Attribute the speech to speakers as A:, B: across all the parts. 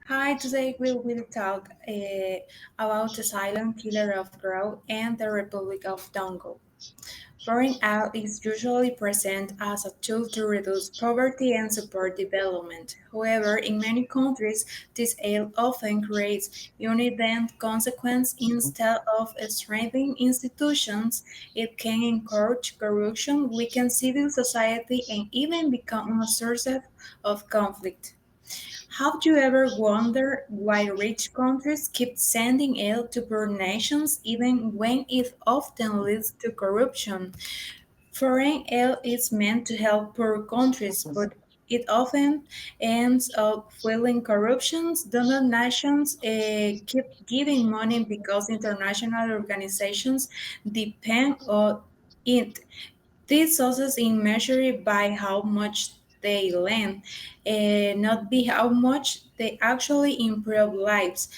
A: Hi, today we will talk about the silent killer of growth and the Republic of Dongo. Foreign aid is usually present as a tool to reduce poverty and support development. However, in many countries, this aid often creates unintended consequences instead of strengthening institutions. It can encourage corruption, weaken civil society, and even become a source of conflict. Have you ever wondered why rich countries keep sending aid to poor nations even when it often leads to corruption? Foreign aid is meant to help poor countries, but it often ends up fueling corruptions. Donor nations keep giving money because international organizations depend on it. This sources in measured by how much they lend, not by how much they actually improve lives.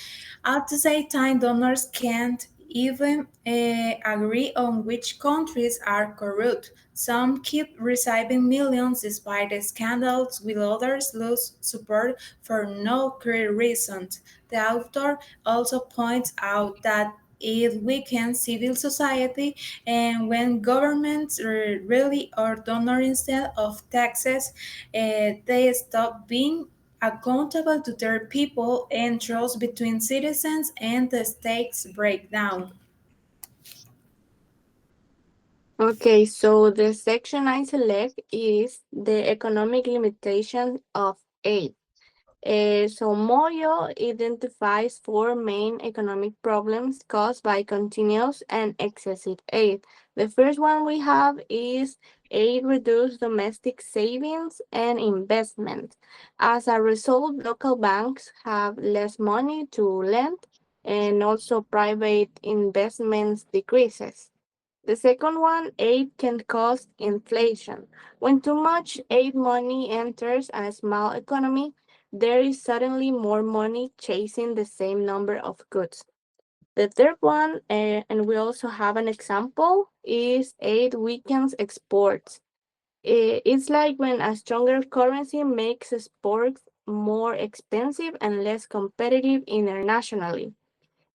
A: At the same time, donors can't even agree on which countries are corrupt. Some keep receiving millions despite the scandals, while others lose support for no clear reasons. The author also points out that it weakens civil society and when governments really are donors instead of taxes, they stop being accountable to their people and trust between citizens and the states break down.
B: Okay, so the section I select is the economic limitations of aid. So Moyo identifies four main economic problems caused by continuous and excessive aid. The first one we have is aid reduced domestic savings and investment. As a result, local banks have less money to lend and also private investments decreases. The second one, aid can cause inflation. When too much aid money enters a small economy, there is suddenly more money chasing the same number of goods. The third one, and we also have an example, is aid weakens exports. It's like when a stronger currency makes exports more expensive and less competitive internationally.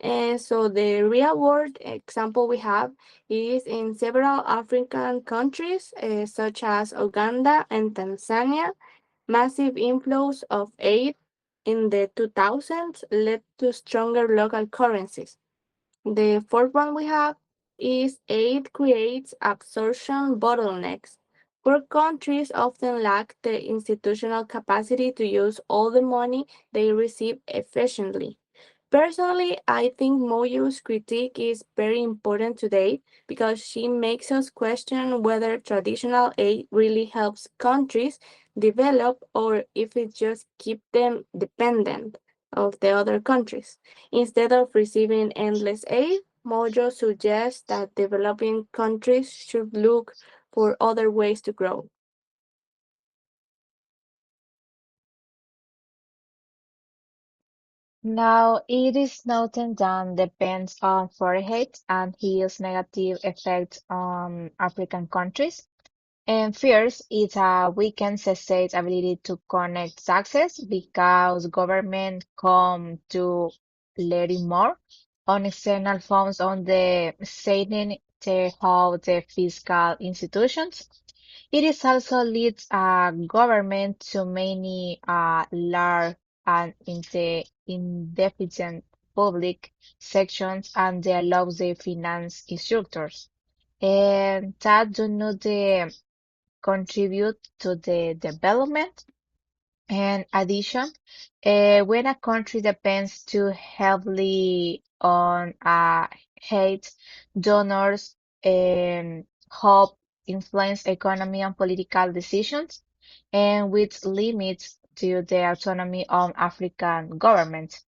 B: And so the real world example we have is in several African countries, such as Uganda and Tanzania. Massive inflows of aid in the 2000s led to stronger local currencies. The fourth one we have is aid creates absorption bottlenecks. Poor countries often lack the institutional capacity to use all the money they receive efficiently. Personally, I think Moyo's critique is very important today because she makes us question whether traditional aid really helps countries develop or if it just keeps them dependent of the other countries. Instead of receiving endless aid, Mojo suggests that developing countries should look for other ways to grow.
C: Now, it is noted that depends on forehead and his negative effects on African countries. And first, it weakens the state's ability to connect success because government come to letting more on external funds on the setting to how the fiscal institutions. It is also leads government to many large and inefficient public sections and they allows the finance structures. And that do not contribute to the development. In addition, when a country depends too heavily on aid, donors help influence economy and political decisions, and which limits to the autonomy of African governments.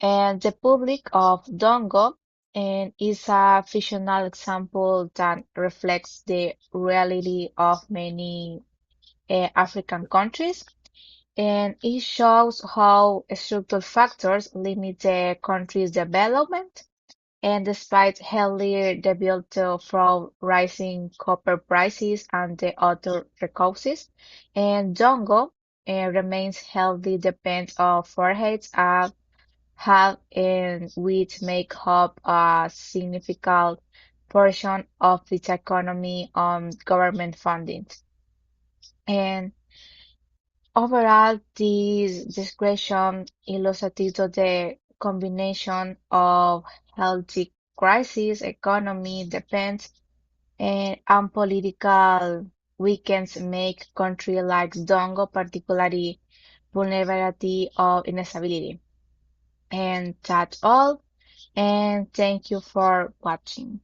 C: And the public of Dongo is a fictional example that reflects the reality of many African countries, and it shows how structural factors limit the country's development. And despite heavily debuted from rising copper prices and the other causes, and Dongo remains healthy depends on foreheads have and which make up a significant portion of its economy on government funding. And overall, this description illustrates the combination of healthy crisis, economy, depends, and political weakness make countries like Dongo particularly vulnerability of instability. And that's all. And thank you for watching.